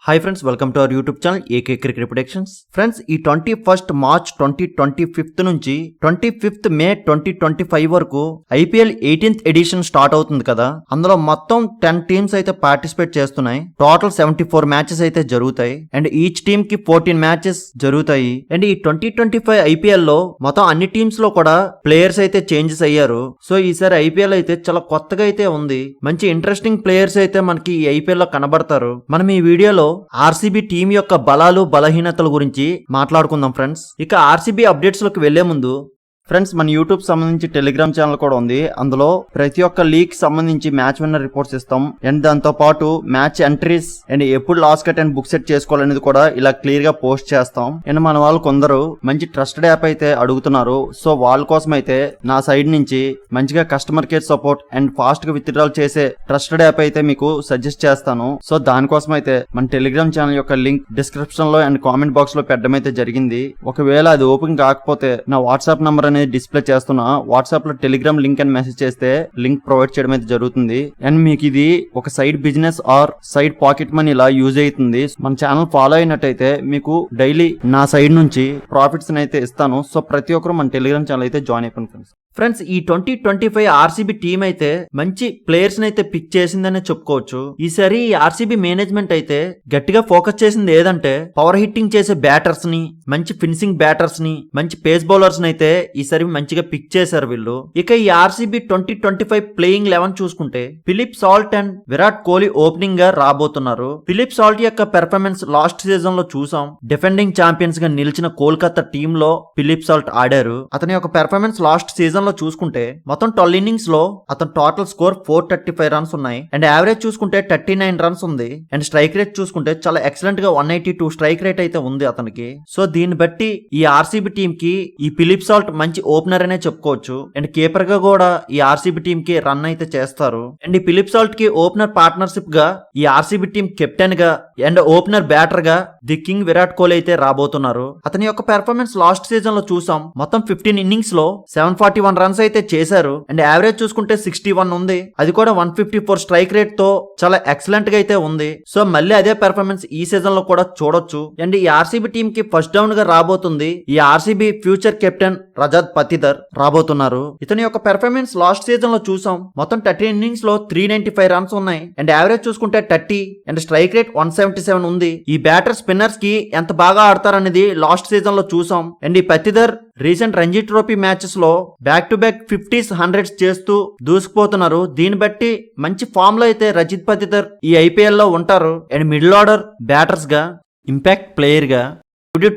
Hi friends, welcome to our YouTube channel AK Cricket Predictions. Friends, ఈ 21st March 2025 నుంచి 25th May 2025 వరకు IPL 18th edition start అవుతుంది కదా. అందులో మొత్తం 10 టీమ్స్ అయితే పార్టిసిపేట్ చేస్తున్నాయి. టోటల్ 74 మ్యాచెస్ అయితే జరుగుతాయి అండ్ ఈచ్ టీమ్ కి 14 మ్యాచెస్ జరుగుతాయి. అండ్ ఈ 2025 IPL లో మొత్తం అన్ని టీమ్స్ లో కూడా ప్లేయర్స్ అయితే చేంజెస్ అయ్యారు. సో ఈసారి IPL అయితే చాలా కొత్తగా అయితే ఉంది. మంచి ఇంట్రెస్టింగ్ ప్లేయర్స్ అయితే మనకి ఈ IPL లో కనబడతారు. మనం ఈ వీడియోలో ఆర్సీబీ టీం యొక్క బలాలు బలహీనతల గురించి మాట్లాడుకుందాం ఫ్రెండ్స్. ఇక ఆర్సీబీ అప్డేట్స్ లోకి వెళ్లే ముందు ఫ్రెండ్స్, మన యూట్యూబ్ సంబంధించి టెలిగ్రామ్ ఛానల్ కూడా ఉంది. అందులో ప్రతి ఒక్క లీగ్ సంబంధించి మ్యాచ్ విన్నర్ రిపోర్ట్స్ ఇస్తాం అండ్ దాంతో పాటు మ్యాచ్ ఎంట్రీస్ అండ్ ఎప్పుడు last cut and book set చేసుకోవాలనేది కూడా ఇలా క్లియర్ గా పోస్ట్ చేస్తాం. అండ్ మన వాళ్ళు కొందరు మంచి ట్రస్టెడ్ యాప్ అయితే అడుగుతున్నారు. సో వాళ్ళ కోసం అయితే నా సైడ్ నుంచి మంచిగా customer care support and fast గా విత్డ్రాల్ చేసే ట్రస్టెడ్ యాప్ అయితే మీకు సజెస్ట్ చేస్తాను. సో దానికోసం అయితే మన టెలిగ్రామ్ ఛానల్ యొక్క లింక్ డిస్క్రిప్షన్ లో అండ్ కామెంట్ బాక్స్ లో పెట్టడం అయితే జరిగింది. ఒకవేళ అది ఓపెన్ కాకపోతే నా వాట్సాప్ నంబర్ అనేది డిస్ప్లే చేస్తున్నా. వాట్సాప్ లో టెలిగ్రామ్ లింక్ అని మెసేజ్ చేస్తే లింక్ ప్రొవైడ్ చేయడం అయితే జరుగుతుంది. అండ్ మీకు ఇది ఒక side business are side pocket money ఇలా యూజ్ అవుతుంది. మన ఛానల్ ఫాలో అయినట్టయితే మీకు డైలీ నా సైడ్ నుంచి ప్రాఫిట్స్ అయితే ఇస్తాను. సో ప్రతి ఒక్కరు మన టెలిగ్రామ్ ఛానల్ అయితే జాయిన్ అయిపోయింది ఫ్రెండ్స్. ఈ 2025 ఆర్సీబీ టీం అయితే మంచి ప్లేయర్స్ అయితే పిక్ చేసిందనే చెప్పుకోవచ్చు. ఈసారి ఆర్సీబీ మేనేజ్మెంట్ అయితే గట్టిగా ఫోకస్ చేసింది ఏదంటే పవర్ హిట్టింగ్ చేసే బ్యాటర్స్ ని, మంచి ఫినిషింగ్ బ్యాటర్స్ ని, మంచి పేస్ బౌలర్స్ ని అయితే ఈసారి మంచిగా పిక్ చేశారు వీళ్ళు. ఇక ఈ ఆర్సీబీ 2025 ప్లేయింగ్ 11 చూసుకుంటే Philip Salt and Virat Kohli opening గా రాబోతున్నారు. ఫిలిప్ సాల్ట్ యొక్క పెర్ఫార్మెన్స్ లాస్ట్ సీజన్ లో చూసాం. డిఫెండింగ్ ఛాంపియన్స్ గా నిలిచిన కోల్కతా టీమ్ లో ఫిలిప్ సాల్ట్ ఆడారు. అతని యొక్క పెర్ఫార్మెన్స్ లాస్ట్ సీజన్ లో చూసుకుంటే మొత్తం 12 ఇన్నింగ్స్ లో అతను టోటల్ స్కోర్ 435 రన్స్ ఉన్నాయి అండ్ యావరేజ్ చూసుకుంటే 39 రన్స్ ఉంది అండ్ స్ట్రైక్ రేట్ చూసుకుంటే చాలా ఎక్సలెంట్ గా 182 స్ట్రైక్ రేట్ అయితే ఉంది అతనికి. సో దీన్ని బట్టి ఈ ఆర్సీబీ టీమ్ కి ఈ ఫిలిప్ సాల్ట్ మంచి ఓపెనర్ అనే చెప్పుకోవచ్చు అండ్ కీపర్ గా కూడా ఈ ఆర్సీబీ టీమ్ కి రన్ అయితే చేస్తారు. అండ్ ఈ ఫిలిప్ సాల్ట్ కి ఓపెనర్ పార్ట్నర్షిప్ గా ఈ ఆర్సీబీ టీమ్ కెప్టెన్ గా అండ్ ఓపెనర్ బ్యాటర్ గా ది కింగ్ విరాట్ కోహ్లీ అయితే రాబోతున్నారు. అతని యొక్క పెర్ఫార్మెన్స్ లాస్ట్ సీజన్ లో చూసాం. మొత్తం 15 ఇన్నింగ్స్ లో 741 రన్స్ అయితే చేశారు అండ్ యావరేజ్ చూసుకుంటే 61 ఉంది. అది కూడా 154 స్ట్రైక్ రేట్ తో చాలా ఎక్సలెంట్ గా అయితే ఉంది. సో మళ్ళీ అదే పెర్ఫార్మెన్స్ ఈ సీజన్ లో కూడా చూడొచ్చు. అండ్ ఈ ఆర్సీబీ టీమ్ కి ఫస్ట్ డౌన్ గా రాబోతుంది ఈ RCB future captain Rajat Patidar రాబోతున్నారు. ఇతని యొక్క పెర్ఫార్మెన్స్ లాస్ట్ సీజన్ లో చూసాం. మొత్తం 13 ఇన్నింగ్స్ లో 395 రన్స్ ఉన్నాయి అండ్ యావరేజ్ చూసుకుంటే 30 అండ్ స్ట్రైక్ రేట్ 177 ఉంది. ఈ బ్యాటర్ స్పిన్నర్స్ కి ఎంత బాగా ఆడతారనేది లాస్ట్ సీజన్ లో చూసాం. అండ్ ఈ Patidar recent Ranji trophy matches లో back to back 50s 100s చేస్తూ దూసుకుపోతున్నారు. దీన్ని బట్టి మంచి ఫామ్ లో అయితే రజిత్ పతిదర్ ఈ IPL లో ఉంటారు. అండ్ మిడిల్ ఆర్డర్ బ్యాటర్స్ గా ఇంపాక్ట్ ప్లేయర్ గా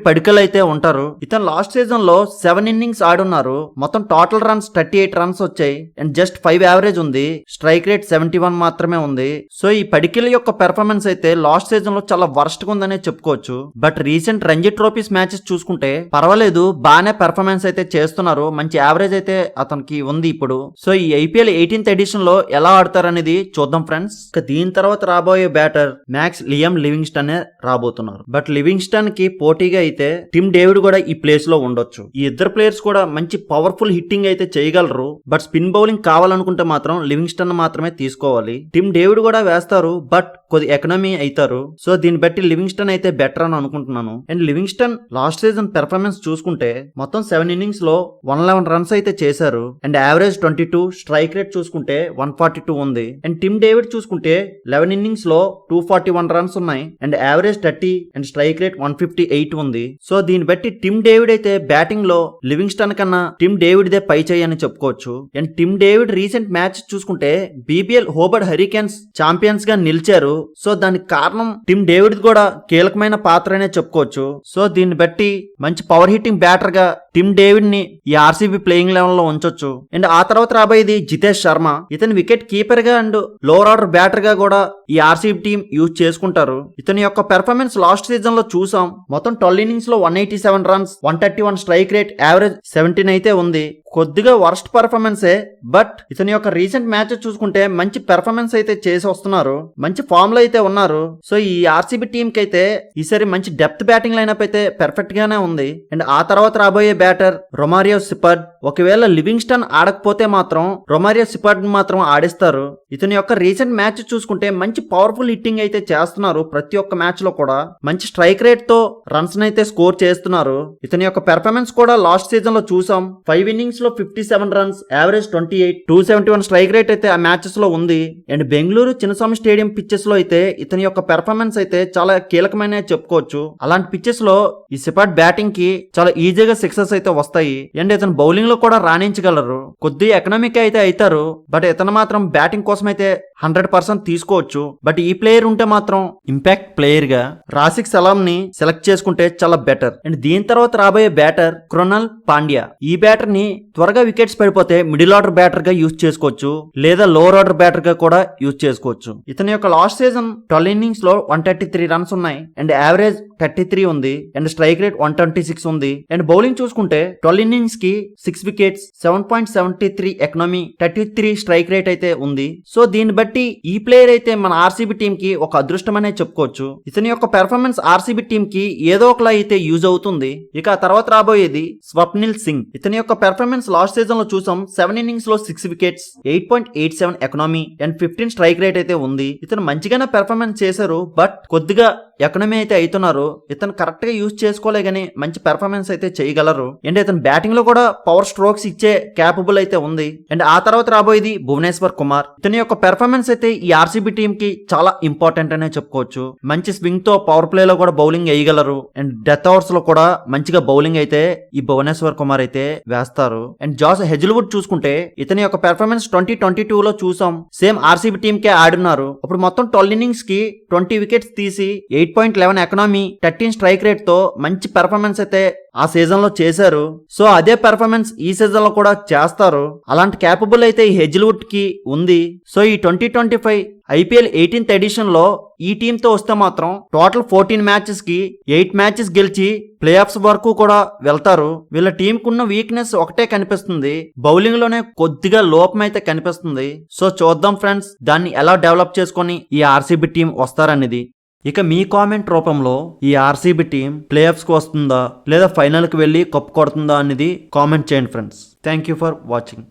పడికల్ అయితే ఉంటారు. ఇతను లాస్ట్ సీజన్ లో 7 ఇన్నింగ్స్ ఆడున్నారు. మొత్తం టోటల్ రన్స్ 38 రన్స్ వచ్చాయి అండ్ జస్ట్ 5 యావరేజ్ ఉంది. స్ట్రైక్ రేట్ 71 మాత్రమే ఉంది. సో ఈ పడికల్ యొక్క పెర్ఫార్మెన్స్ అయితే లాస్ట్ సీజన్ లో చాలా వర్స్ట్ గా ఉందనే చెప్పుకోవచ్చు. But recent Ranji trophies matches చూసుకుంటే పర్వాలేదు, బాగానే పెర్ఫార్మెన్స్ అయితే చేస్తున్నారు. మంచి యావరేజ్ అయితే అతనికి ఉంది ఇప్పుడు. సో ఈ IPL 18th ఎడిషన్ లో ఎలా ఆడతారనేది చూద్దాం ఫ్రెండ్స్. దీని తర్వాత రాబోయే బ్యాటర్ మ్యాక్స్ లియామ్ లివింగ్స్టన్ రాబోతున్నారు. బట్ లివింగ్స్టన్ కి పోటీ అయితే టిమ్ డేవిడ్ కూడా ఈ ప్లేస్ లో ఉండొచ్చు. ఈ ఇద్దరు ప్లేయర్స్ కూడా మంచి పవర్ఫుల్ హిట్టింగ్ అయితే చేయగలరు. బట్ స్పిన్ బౌలింగ్ కావాలనుకుంటే మాత్రం లివింగ్స్టన్ మాత్రమే తీసుకోవాలి. టిమ్ డేవిడ్ కూడా వేస్తారు బట్ కొద్ది ఎకనామీ అవుతారు. సో దీన్ని బట్టి లివింగ్స్టన్ అయితే బెటర్ అని అనుకుంటున్నాను. And Livingstone last season performance చూసుకుంటే మొత్తం 7 ఇన్నింగ్స్ లో 111 రన్స్ అయితే చేశారు అండ్ యావరేజ్ 22 స్ట్రైక్ రేట్ చూసుకుంటే 142 ఉంది. అండ్ టిమ్ డేవిడ్ చూసుకుంటే 11 ఇన్నింగ్స్ లో 241 రన్స్ ఉన్నాయి and average 30 and strike rate 158 ఉంది. సో దీన్ని బట్టి టిమ్ డేవిడ్ అయితే బ్యాటింగ్ లో లివింగ్స్టన్ కన్నా టిమ్ డేవిడ్ దే పై చేయి అని చెప్పుకోవచ్చు. And Tim David recent match చూసుకుంటే BBL హోబర్ట్ హరికేన్స్ ఛాంపియన్స్ గా నిలిచారు. సో దానికి కారణం టిమ్ డేవిడ్ కూడా కీలకమైన పాత్ర అనే చెప్పుకోవచ్చు. సో దీన్ని బట్టి మంచి పవర్ హిట్టింగ్ బ్యాటర్ గా టిమ్ డేవిడ్ ని ఈ ఆర్సీబీ ప్లేయింగ్ లెవెల్ లో ఉంచొచ్చు. అండ్ ఆ తర్వాత రాబోయేది జితేష్ శర్మ. ఇతని వికెట్ కీపర్ గా అండ్ లోవర్ ఆర్డర్ బ్యాటర్ గా కూడా ఈ ఆర్సీబీ టీం యూజ్ చేసుకుంటారు. ఇతని యొక్క పెర్ఫార్మెన్స్ లాస్ట్ సీజన్ లో చూసాం. మొత్తం 12 ఇన్నింగ్స్ లో 187 రన్స్, 131 స్ట్రైక్ రేట్, యావరేజ్ 17 అయితే ఉంది. కొద్దిగా వర్స్ట్ పర్ఫార్మెన్సే, బట్ ఇతని యొక్క రీసెంట్ మ్యాచెస్ చూసుకుంటే మంచి పెర్ఫార్మెన్స్ అయితే చేసి వస్తున్నారు, మంచి ఫామ్ లో అయితే ఉన్నారు. సో ఈ ఆర్సీబీ టీమ్ కి అయితే ఈసారి మంచి డెప్త్ బ్యాటింగ్ లైనప్ అయితే పర్ఫెక్ట్ గానే ఉంది. అండ్ ఆ తర్వాత రాబోయే బ్యాటర్ రొమారియో సిపర్డ్. ఒకవేళ లివింగ్స్టన్ ఆడకపోతే మాత్రం రొమారియో సిపర్డ్ మాత్రం ఆడిస్తారు. ఇతని యొక్క రీసెంట్ మ్యాచ్ చూసుకుంటే మంచి పవర్ఫుల్ హిట్టింగ్ అయితే చేస్తున్నారు. ప్రతి ఒక్క మ్యాచ్ లో కూడా మంచి స్ట్రైక్ రేట్ తో రన్స్ అయితే స్కోర్ చేస్తున్నారు. ఇతని యొక్క పెర్ఫార్మెన్స్ కూడా లాస్ట్ సీజన్ లో చూసాం. 5 innings లో 57 రన్స్, యావరేజ్ 28, 271 స్ట్రైక్ రేట్ అయితే ఆ మ్యాచెస్ లో ఉంది. And Bengaluru Chinnaswamy stadium pitches లో అయితే ఇతని యొక్క పెర్ఫార్మెన్స్ అయితే చాలా కీలకమైన చెప్పుకోవచ్చు. అలాంటి పిచ్చెస్ లో ఈ సిపర్డ్ బ్యాటింగ్ కి చాలా ఈజీగా సక్సెస్ అయితే వస్తాయి. అండ్ ఇతను బౌలింగ్ లో కూడా రాణించగలరు. కొద్దిగా ఎకనామిక్ అయితే అవుతారు, బట్ ఇతను మాత్రం బ్యాటింగ్ కోసం అయితే 100% తీసుకోవచ్చు. బట్ ఈ ప్లేయర్ ఉంటే మాత్రం ఇంపాక్ట్ ప్లేయర్ గా రాసిక్ సలాం ని సెలెక్ట్ చేసుకుంటే చాలా బెటర్. అండ్ దీని తర్వాత రాబోయే బ్యాటర్ కృణాల్ పాండ్యా. ఈ బ్యాటర్ ని త్వరగా వికెట్స్ పడిపోతే మిడిల్ ఆర్డర్ బ్యాటర్ గా యూజ్ చేసుకోవచ్చు, లేదా లోవర్ ఆర్డర్ బ్యాటర్ గా కూడా యూజ్ చేసుకోవచ్చు. ఇతని యొక్క లాస్ట్ సీజన్ 12 innings లో 133 రన్స్ ఉన్నాయి, అండ్ యావరేజ్ 33 ఉంది, అండ్ స్ట్రైక్ రేట్ 126 ఉంది. అండ్ బౌలింగ్ చూసుకుంటే 12 innings కి 6 వికెట్స్, 7.73 ఎకనామీ, 33 స్ట్రైక్ రేట్ అయితే ఉంది. సో దీన్ని బట్టి ఈ ప్లేయర్ అయితే మన ఆర్సీబీ టీమ్ కి ఒక అదృష్టం అనే చెప్పుకోవచ్చు. ఇతని యొక్క పెర్ఫార్మెన్స్ ఆర్సీబీ టీమ్ కి ఏదో ఒకలా అయితే యూజ్ అవుతుంది. ఇక ఆ తర్వాత రాబోయేది స్వప్నిల్ సింగ్. ఇతని యొక్క పెర్ఫార్మెన్స్ లాస్ట్ సీజన్ లో చూసాం. 7 innings లో 6 wickets, 8.87 economy, and 15 strike rate అయితే ఉంది. ఇతను మంచిగానే పెర్ఫార్మెన్స్ చేశారు, బట్ కొద్దిగా ఎకనమీ అయితే అవుతున్నారు. ఇతను కరెక్ట్ గా యూజ్ చేసుకోలే గానీ మంచి పెర్ఫార్మెన్స్ అయితే చేయగలరు. అండ్ ఇతను బ్యాటింగ్ లో కూడా పవర్ స్ట్రోక్స్ ఇచ్చే క్యాపబుల్ అయితే ఉంది. అండ్ ఆ తర్వాత రాబోయేది భువనేశ్వర్ కుమార్. ఇతని యొక్క పెర్ఫార్మెన్స్ అయితే ఈ ఆర్సీబీ టీమ్ కి చాలా ఇంపార్టెంట్ అనే చెప్పుకోవచ్చు. మంచి స్వింగ్ తో పవర్ ప్లే లో కూడా బౌలింగ్ వేయగలరు. అండ్ డెత్ ఓవర్స్ లో కూడా మంచిగా బౌలింగ్ అయితే ఈ భువనేశ్వర్ కుమార్ అయితే వేస్తారు. అండ్ జాస్ హెజిల్వుడ్ చూసుకుంటే ఇతని యొక్క పెర్ఫార్మెన్స్ 2022 లో చూసాం. సేమ్ ఆర్సీబీ టీమ్ కే ఆడున్నారు. అప్పుడు మొత్తం 12 innings కి 20 వికెట్స్ తీసి 8.11 ఎకనామీ, 13 స్ట్రైక్ రేట్ తో మంచి పెర్ఫార్మెన్స్ అయితే ఆ సీజన్ లో చేశారు. సో అదే పెర్ఫార్మెన్స్ ఈ సీజన్ లో కూడా చేస్తారు. అలాంటి క్యాపబుల్ అయితే ఈ హెజిల్వుడ్ కి ఉంది. సో ఈ 2025 IPL 18th ఎడిషన్ లో ఈ టీమ్ తో వస్తే మాత్రం టోటల్ 14 మ్యాచెస్ కి 8 మ్యాచెస్ గెలిచి ప్లే ఆఫ్స్ వరకు కూడా వెళ్తారు. వీళ్ళ టీం కున్న వీక్నెస్ ఒకటే కనిపిస్తుంది, బౌలింగ్ లోనే కొద్దిగా లోపం అయితే కనిపిస్తుంది. సో చూద్దాం ఫ్రెండ్స్, దాన్ని ఎలా డెవలప్ చేసుకొని ఈ ఆర్సీబీ టీం వస్తారనేది. ఇక మీ కామెంట్ రూపంలో ఈ ఆర్సీబీ టీం ప్లే ఆఫ్స్ కి వస్తుందా లేదా ఫైనల్ కి వెళ్ళి కప్పు కొడుతుందా అనేది కామెంట్ చేయండి friends. Thank you for watching.